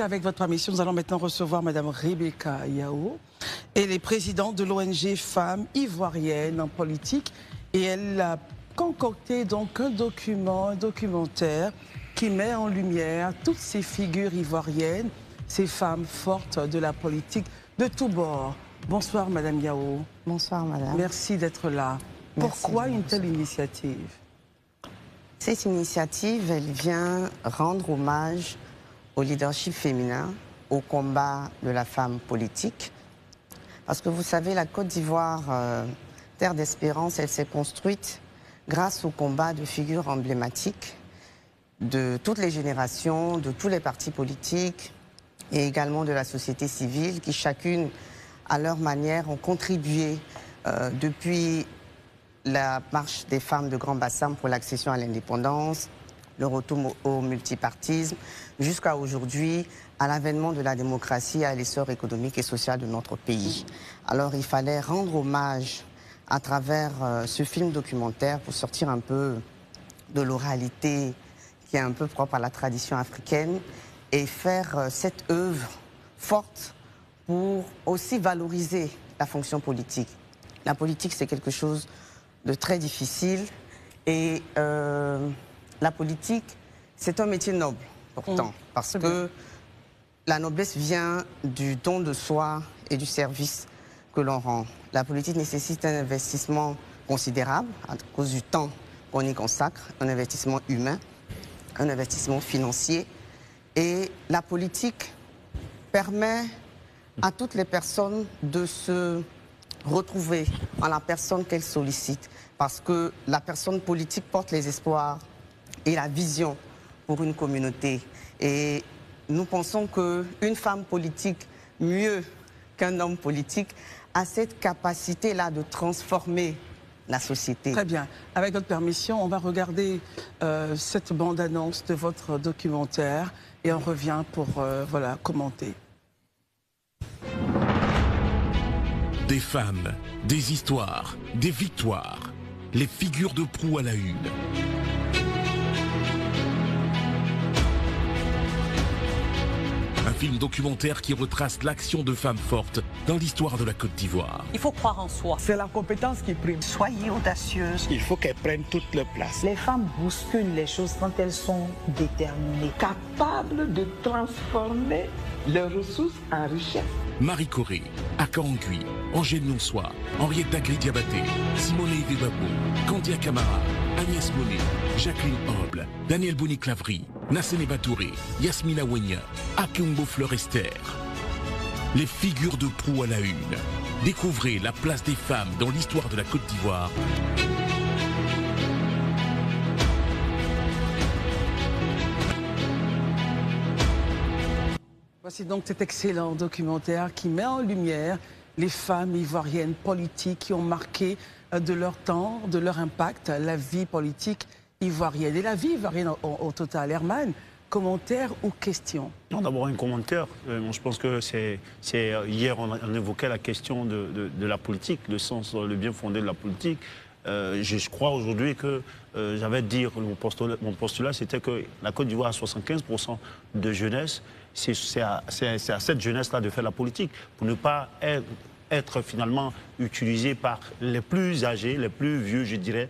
Avec votre permission, nous allons maintenant recevoir Madame Rebecca Yao. Elle est présidente de l'ONG Femmes Ivoiriennes en politique et elle a concocté donc un documentaire qui met en lumière toutes ces figures ivoiriennes, ces femmes fortes de la politique de tous bords. Bonsoir Madame Yao. Bonsoir Madame. Merci d'être là. Merci. Pourquoi une telle initiative? Cette initiative, elle vient rendre hommage au leadership féminin, au combat de la femme politique. Parce que vous savez, la Côte d'Ivoire, terre d'espérance, elle s'est construite grâce au combat de figures emblématiques de toutes les générations, de tous les partis politiques et également de la société civile qui chacune, à leur manière, ont contribué depuis la marche des femmes de Grand Bassam pour l'accession à l'indépendance, le retour au multipartisme, jusqu'à aujourd'hui, à l'avènement de la démocratie et à l'essor économique et social de notre pays. Alors il fallait rendre hommage à travers ce film documentaire pour sortir un peu de l'oralité qui est un peu propre à la tradition africaine et faire cette œuvre forte pour aussi valoriser la fonction politique. La politique, c'est quelque chose de très difficile et la politique, c'est un métier noble, pourtant, parce que la noblesse vient du don de soi et du service que l'on rend. La politique nécessite un investissement considérable à cause du temps qu'on y consacre, un investissement humain, un investissement financier. Et la politique permet à toutes les personnes de se retrouver en la personne qu'elles sollicitent, parce que la personne politique porte les espoirs et la vision pour une communauté. Et nous pensons qu'une femme politique, mieux qu'un homme politique, a cette capacité-là de transformer la société. Très bien. Avec votre permission, on va regarder cette bande-annonce de votre documentaire et on revient pour voilà, commenter. Des femmes, des histoires, des victoires, les figures de proue à la une. Un film documentaire qui retrace l'action de femmes fortes dans l'histoire de la Côte d'Ivoire. Il faut croire en soi. C'est la compétence qui prime. Soyez audacieuse. Il faut qu'elles prennent toute leur place. Les femmes bousculent les choses quand elles sont déterminées. Capables de transformer leurs ressources en richesse. Marie Corée, Aka Angui, Angèle Nonsois, Henriette Dagri-Diabaté, Simone Idebabo, Candia Camara, Agnès Monet, Jacqueline Hoble, Daniel Boni-Clavry, Nassene Batouré, Yasmina Wenya, Akeumbo Fleur-Esther. Les figures de proue à la une. Découvrez la place des femmes dans l'histoire de la Côte d'Ivoire. Voici donc cet excellent documentaire qui met en lumière les femmes ivoiriennes politiques qui ont marqué de leur temps, de leur impact, la vie politique ivoirienne. Et la vie ivoirienne au total. Herman, commentaire ou question? Non, d'abord un commentaire. Je pense que c'est hier on évoquait la question de la politique, le sens, le bien fondé de la politique. Je crois aujourd'hui que j'avais dit, mon postulat, c'était que la Côte d'Ivoire a 75% de jeunesse. C'est à cette jeunesse-là de faire la politique, pour ne pas être finalement utilisé par les plus âgés, les plus vieux, je dirais,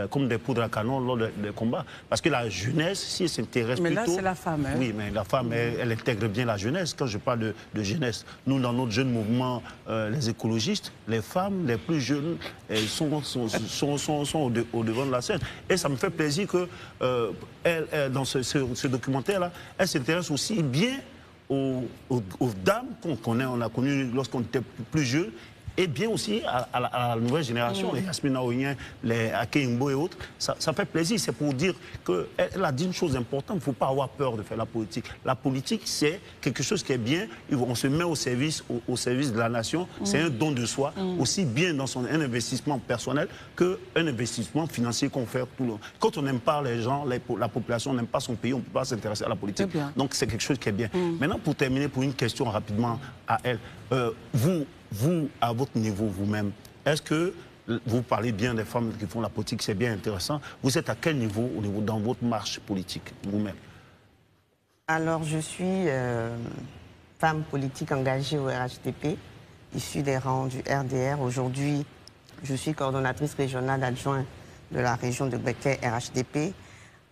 comme des poudres à canon lors des combats. Parce que la jeunesse, si elle s'intéresse plutôt... Mais là, c'est la femme. Hein? Oui, mais la femme, elle intègre bien la jeunesse. Quand je parle de jeunesse, nous, dans notre jeune mouvement, les écologistes, les femmes les plus jeunes elles sont au devant de la scène. Et ça me fait plaisir que dans ce documentaire-là, elle s'intéresse aussi bien aux dames qu'on a connues lorsqu'on était plus jeunes, et bien aussi à la nouvelle génération, les Yasmina Oyen, les Akeumbo et autres. Ça fait plaisir, c'est pour dire qu'elle a dit une chose importante, il ne faut pas avoir peur de faire la politique. La politique, c'est quelque chose qui est bien, on se met au service de la nation, c'est un don de soi, aussi bien dans un investissement personnel qu'un investissement financier qu'on fait tout le monde. Quand on n'aime pas les gens, la population n'aime pas son pays, on ne peut pas s'intéresser à la politique. Donc c'est quelque chose qui est bien. Maintenant, pour terminer, pour une question rapidement à elle, vous, à votre niveau, vous-même, est-ce que vous parlez bien des femmes qui font la politique, c'est bien intéressant. Vous êtes à quel niveau dans votre marche politique, vous-même? Alors, je suis femme politique engagée au RHDP, issue des rangs du RDR. Aujourd'hui, je suis coordonnatrice régionale adjointe de la région de Beckey RHDP.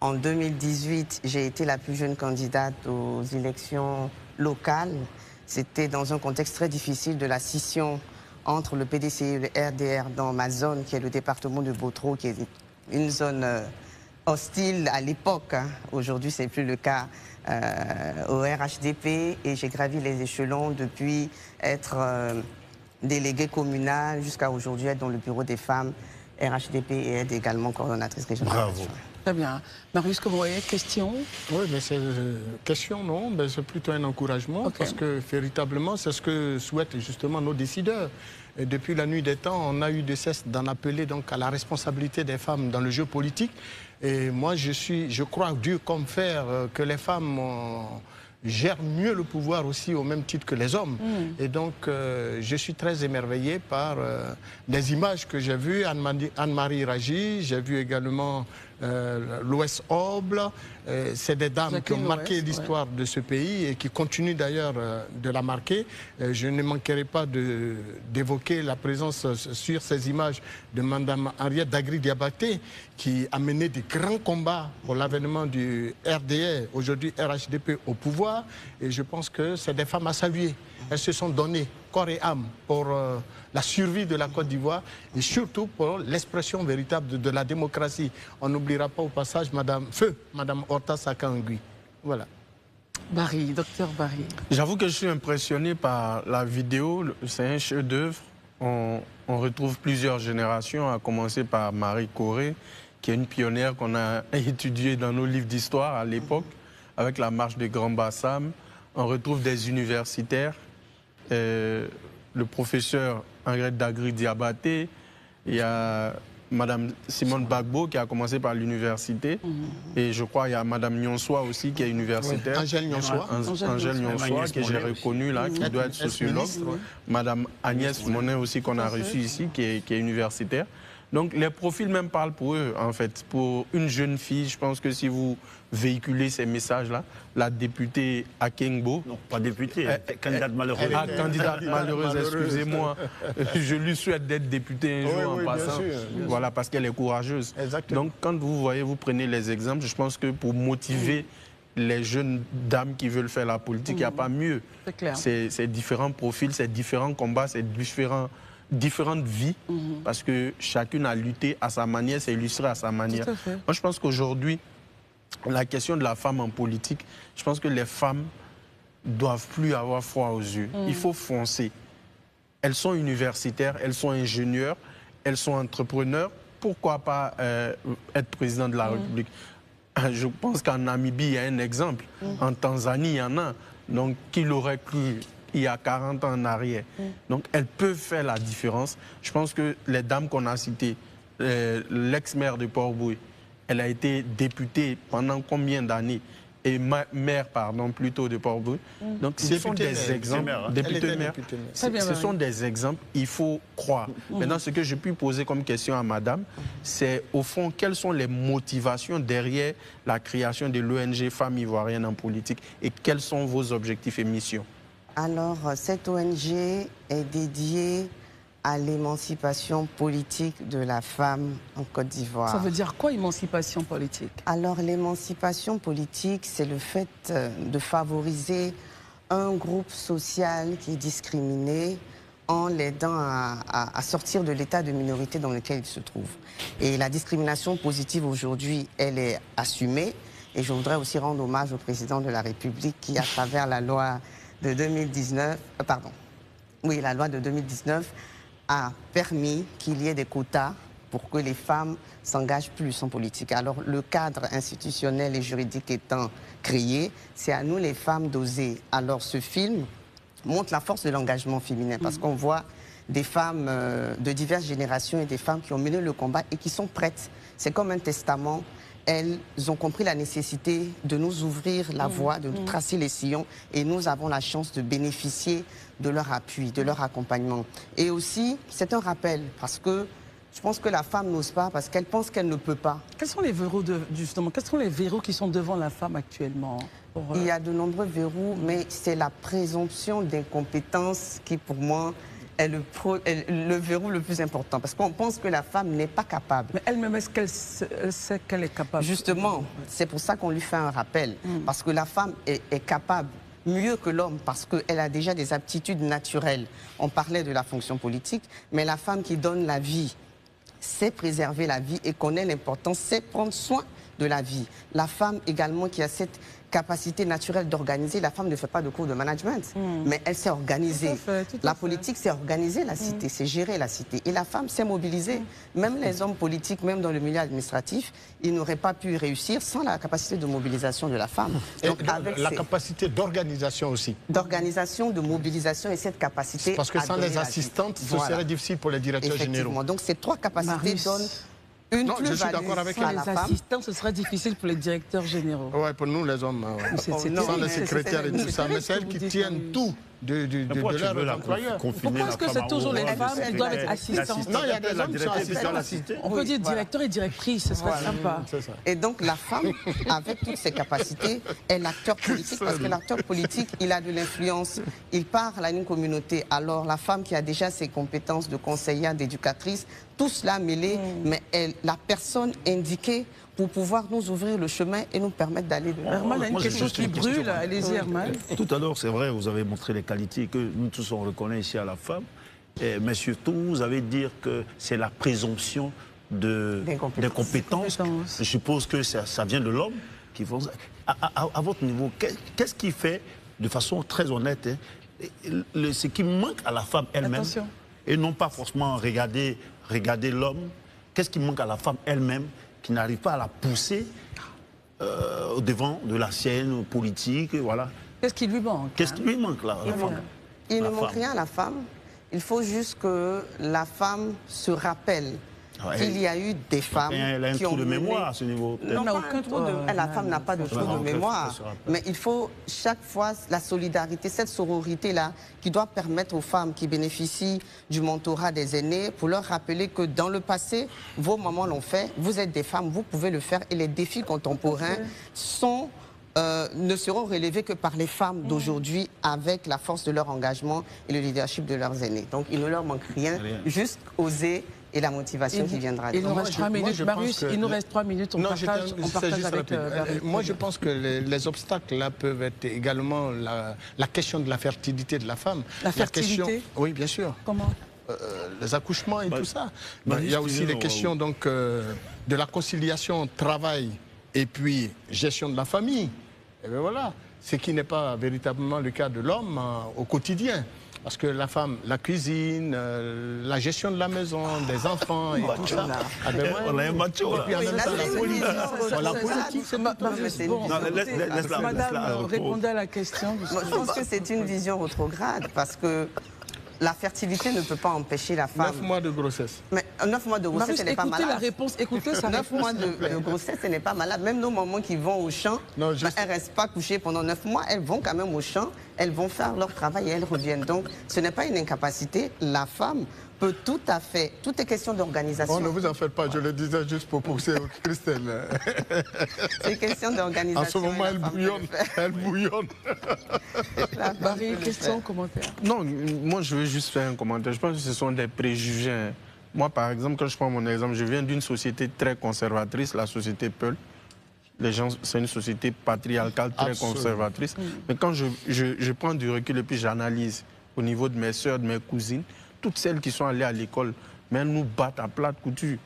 En 2018, j'ai été la plus jeune candidate aux élections locales. C'était dans un contexte très difficile de la scission entre le PDCI et le RDR dans ma zone, qui est le département de Botro, qui est une zone hostile à l'époque. Hein. Aujourd'hui, ce n'est plus le cas au RHDP. Et j'ai gravi les échelons depuis être déléguée communale jusqu'à aujourd'hui être dans le bureau des femmes RHDP et être également coordonnatrice régionale. Bravo. Très bien. Marius, comment vous voyez, question? Oui, mais c'est question, non, c'est plutôt un encouragement, Okay. Parce que véritablement, c'est ce que souhaitent justement nos décideurs. Et depuis la nuit des temps, on a eu de cesse d'en appeler donc à la responsabilité des femmes dans le jeu politique. Et moi, je crois Dieu comme fer que les femmes gèrent mieux le pouvoir aussi au même titre que les hommes. Et donc, je suis très émerveillé par les images que j'ai vues, Anne-Marie Raji, j'ai vu également Loès Oble. C'est des dames qui ont marqué l'histoire de ce pays et qui continuent d'ailleurs de la marquer. Je ne manquerai pas d'évoquer la présence sur ces images de Mme Henriette Dagri-Diabaté qui a mené des grands combats pour l'avènement du RDR, aujourd'hui RHDP, au pouvoir. Et je pense que c'est des femmes à saluer. Elles se sont données corps et âme pour la survie de la Côte d'Ivoire et surtout pour l'expression véritable de la démocratie. On n'oubliera pas au passage Madame Horta Saka-Ngui. Voilà. Barry, docteur Barry. J'avoue que je suis impressionné par la vidéo. C'est un chef-d'œuvre. On retrouve plusieurs générations, à commencer par Marie Corée, qui est une pionnière qu'on a étudiée dans nos livres d'histoire à l'époque, avec la marche de Grand Bassam. On retrouve des universitaires, le professeur Henriette Dagri-Diabaté, il y a Madame Simone Bagbo qui a commencé par l'université, et je crois qu'il y a Madame Nyonsoi aussi qui est universitaire. Oui. Angèle Nyonsoi. Angèle Nyonsoi, que j'ai reconnue là, qui doit être sociologue. Madame Agnès Monet aussi qu'on a reçue ici, qui est universitaire. Donc les profils même parlent pour eux, en fait. Pour une jeune fille, je pense que si vous véhiculez ces messages-là, la députée Akengbo... Non, pas députée, candidate malheureuse. Ah, candidate malheureuse, excusez-moi. Je lui souhaite d'être députée un jour en passant. Voilà, parce qu'elle est courageuse. Exactement. Donc quand vous voyez, vous prenez les exemples, je pense que pour motiver les jeunes dames qui veulent faire la politique, il n'y a pas mieux. C'est clair. C'est différents profils, c'est différents combats, c'est différentes vies, parce que chacune a lutté à sa manière, s'est illustrée à sa manière. Tout à fait. Moi, je pense qu'aujourd'hui, la question de la femme en politique, je pense que les femmes doivent plus avoir froid aux yeux. Il faut foncer. Elles sont universitaires, elles sont ingénieures, elles sont entrepreneurs. Pourquoi pas être président de la République? Je pense qu'en Namibie, il y a un exemple. En Tanzanie, il y en a. Donc, qui l'aurait cru il y a 40 ans en arrière. Donc, elles peuvent faire la différence. Je pense que les dames qu'on a citées, l'ex-maire de Port-Bouille, elle a été députée pendant combien d'années? Et maire, pardon, plutôt de Port-Bouille. Donc, ce sont des exemples. Députée maire. Ce sont des exemples, il faut croire. Maintenant, ce que je puis poser comme question à madame, c'est au fond, quelles sont les motivations derrière la création de l'ONG Femmes Ivoiriennes en politique et quels sont vos objectifs et missions? Alors, cette ONG est dédiée à l'émancipation politique de la femme en Côte d'Ivoire. Ça veut dire quoi, émancipation politique? Alors, l'émancipation politique, c'est le fait de favoriser un groupe social qui est discriminé en l'aidant à sortir de l'état de minorité dans lequel il se trouve. Et la discrimination positive aujourd'hui, elle est assumée. Et je voudrais aussi rendre hommage au président de la République qui, à travers la loi de 2019, la loi de 2019 a permis qu'il y ait des quotas pour que les femmes s'engagent plus en politique. Alors, le cadre institutionnel et juridique étant créé, c'est à nous les femmes d'oser. Alors, ce film montre la force de l'engagement féminin parce qu'on voit des femmes de diverses générations et des femmes qui ont mené le combat et qui sont prêtes. C'est comme un testament. Elles ont compris la nécessité de nous ouvrir la voie, de nous tracer les sillons et nous avons la chance de bénéficier de leur appui, de leur accompagnement. Et aussi, c'est un rappel parce que Je pense que la femme n'ose pas parce qu'elle pense qu'elle ne peut pas. Quels sont les verrous, justement, quels sont les verrous qui sont devant la femme actuellement Il y a de nombreux verrous, mais c'est la présomption d'incompétence qui, pour moi, est le verrou le plus important. Parce qu'on pense que la femme n'est pas capable. Mais elle-même, est-ce qu'elle sait qu'elle est capable? Justement, c'est pour ça qu'on lui fait un rappel. Parce que la femme est capable mieux que l'homme parce qu'elle a déjà des aptitudes naturelles. On parlait de la fonction politique, mais la femme qui donne la vie, c'est préserver la vie et connaît l'importance, c'est prendre soin de la vie. La femme également qui a cette capacité naturelle d'organiser, la femme ne fait pas de cours de management, mais elle s'est organisée. La politique, c'est organiser la cité, c'est gérer la cité. Et la femme s'est mobilisée. Même les hommes politiques, même dans le milieu administratif, ils n'auraient pas pu réussir sans la capacité de mobilisation de la femme. Donc, avec la capacité d'organisation aussi. D'organisation, de mobilisation et cette capacité. Parce que sans les assistantes, ce serait difficile pour les directeurs généraux. Donc ces trois capacités donnent une plus-value. Je suis d'accord avec elle. Les assistants, ce sera difficile pour les directeurs généraux. Oui, pour nous les hommes. Sans les secrétaires et tout ça. Mais c'est elles qui tiennent tout de leur employeur. Pourquoi est-ce que c'est toujours les femmes qui doivent être assistantes? Non, il y a des hommes qui sont assistants. On peut dire directeur et directrice, ce serait sympa. Et donc la femme, avec toutes ses capacités, est l'acteur politique. Parce que l'acteur politique, il a de l'influence. Il parle à une communauté. Alors la femme qui a déjà ses compétences de conseillère, d'éducatrice, tout cela mêlé, mais la personne indiquée pour pouvoir nous ouvrir le chemin et nous permettre d'aller de l'avant. Herman a une question qui brûle, allez-y Herman. Tout à l'heure, c'est vrai, vous avez montré les qualités que nous tous on reconnaît ici à la femme, mais surtout, vous avez dit que c'est la présomption d'incompétence. Je suppose que ça vient de l'homme. À votre niveau, qu'est-ce qui fait, de façon très honnête, ce qui manque à la femme elle-même, et non pas forcément regarder l'homme, qu'est-ce qui manque à la femme elle-même qui n'arrive pas à la pousser au devant de la scène politique, voilà. Qu'est-ce qui lui manque? Qu'est-ce qui lui manque là, la femme? Il ne manque rien à la femme. Il faut juste que la femme se rappelle qu'il y a eu des femmes qui ont... Elle a un trou de mémoire à ce niveau. Non, la femme n'a pas de trou de mémoire. Mais il faut chaque fois la solidarité, cette sororité-là, qui doit permettre aux femmes qui bénéficient du mentorat des aînés, pour leur rappeler que dans le passé, vos mamans l'ont fait, vous êtes des femmes, vous pouvez le faire, et les défis contemporains ne seront relevés que par les femmes d'aujourd'hui avec la force de leur engagement et le leadership de leurs aînés. Donc il ne leur manque rien. Juste oser et la motivation qui viendra. Il nous reste 3 minutes. Marius, il nous reste 3 minutes. On partage avec moi, je pense que les obstacles là peuvent être également la question de la fertilité de la femme. La fertilité? Oui, bien sûr. Comment? Les accouchements et tout ça. Il y a aussi les questions donc, de la conciliation travail et puis gestion de la famille. Et bien voilà, ce qui n'est pas véritablement le cas de l'homme au quotidien. Parce que la femme, la cuisine, la gestion de la maison, des enfants et tout ça. On a un macho là. Et puis en même temps, la politique, c'est Madame, répondez à la question. Je pense que c'est une vision rétrograde parce que la fertilité ne peut pas empêcher la femme. 9 mois de grossesse. Mais 9 mois de grossesse, ce n'est pas malade. Écoutez la réponse, écoutez ça. 9 mois de grossesse, ce n'est pas malade. Même nos mamans qui vont au champ, elles ne restent pas couchées pendant 9 mois. Elles vont quand même au champ, elles vont faire leur travail et elles reviennent. Donc, ce n'est pas une incapacité. La femme peut tout à fait. Tout est question d'organisation. Oh, ne vous en faites pas, je le disais juste pour pousser Christelle. C'est question d'organisation. En ce moment, elle bouillonne. Elle bouillonne. Marie, question, commentaire? Non, moi je veux juste faire un commentaire. Je pense que ce sont des préjugés. Moi, par exemple, quand je prends mon exemple, je viens d'une société très conservatrice, la société Peul. Les gens, c'est une société patriarcale très conservatrice. Mais quand je prends du recul et puis j'analyse au niveau de mes soeurs, de mes cousines, toutes celles qui sont allées à l'école, mais elles nous battent à plate couture.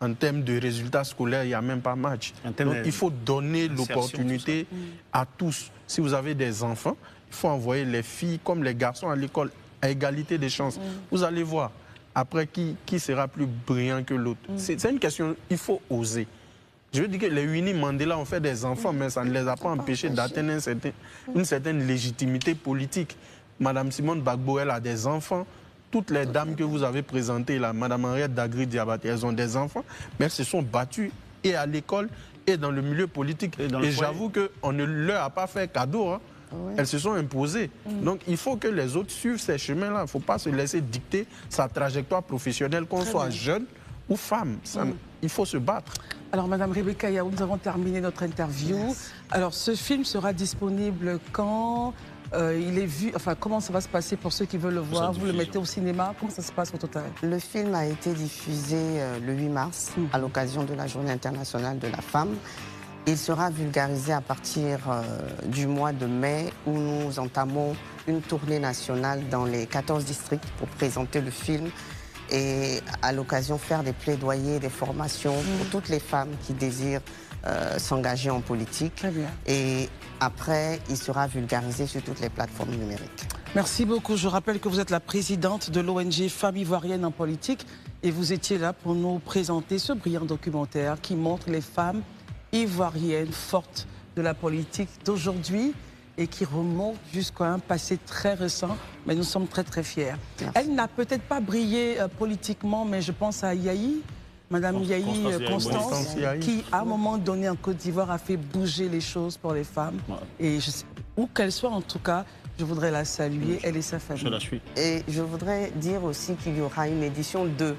En termes de résultats scolaires, il n'y a même pas match. Donc il faut donner l'opportunité à tous. Si vous avez des enfants, il faut envoyer les filles comme les garçons à l'école à égalité des chances. Vous allez voir, après qui sera plus brillant que l'autre. C'est une question, il faut oser. Je veux dire que les Winnie Mandela ont fait des enfants, mais ça ne les a pas empêchés d'atteindre une certaine légitimité politique. Madame Simone Gbagbo, elle a des enfants. Toutes les dames que vous avez présentées là, Madame Henriette Dagri-Diabaté, elles ont des enfants, mais elles se sont battues et à l'école et dans le milieu politique. Et j'avoue qu'on ne leur a pas fait cadeau. Hein. Oui. Elles se sont imposées. Donc il faut que les autres suivent ces chemins-là. Il ne faut pas se laisser dicter sa trajectoire professionnelle, qu'on soit jeune ou femme. Il faut se battre. Alors, Madame Rebecca Yao, nous avons terminé notre interview. Yes. Alors, ce film sera disponible quand il est vu, enfin, comment ça va se passer pour ceux qui veulent le voir? Vous le mettez au cinéma? Comment ça se passe au total? Le film a été diffusé le 8 mars à l'occasion de la Journée internationale de la femme. Il sera vulgarisé à partir du mois de mai où nous entamons une tournée nationale dans les 14 districts pour présenter le film et à l'occasion faire des plaidoyers, des formations pour toutes les femmes qui désirent s'engager en politique. Très bien. Et après, il sera vulgarisé sur toutes les plateformes numériques. Merci beaucoup. Je rappelle que vous êtes la présidente de l'ONG Femmes Ivoiriennes en politique et vous étiez là pour nous présenter ce brillant documentaire qui montre les femmes ivoiriennes fortes de la politique d'aujourd'hui et qui remonte jusqu'à un passé très récent, mais nous sommes très très fiers. Merci. Elle n'a peut-être pas brillé politiquement, mais je pense à Yahi, Madame Yahi Constance, Yahi. qui à un moment donné en Côte d'Ivoire a fait bouger les choses pour les femmes. Ouais. Et je sais, où qu'elle soit en tout cas, je voudrais la saluer, elle et sa famille. Je la suis. Et je voudrais dire aussi qu'il y aura une édition 2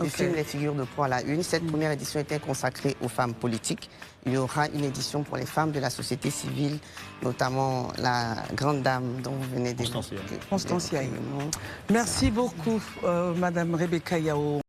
du film Les figures de proue à la une. Cette première édition était consacrée aux femmes politiques. Il y aura une édition pour les femmes de la société civile, notamment la grande dame dont vous venez d'évoquer. Constance Yahi. Merci beaucoup, Madame Rebecca Yao.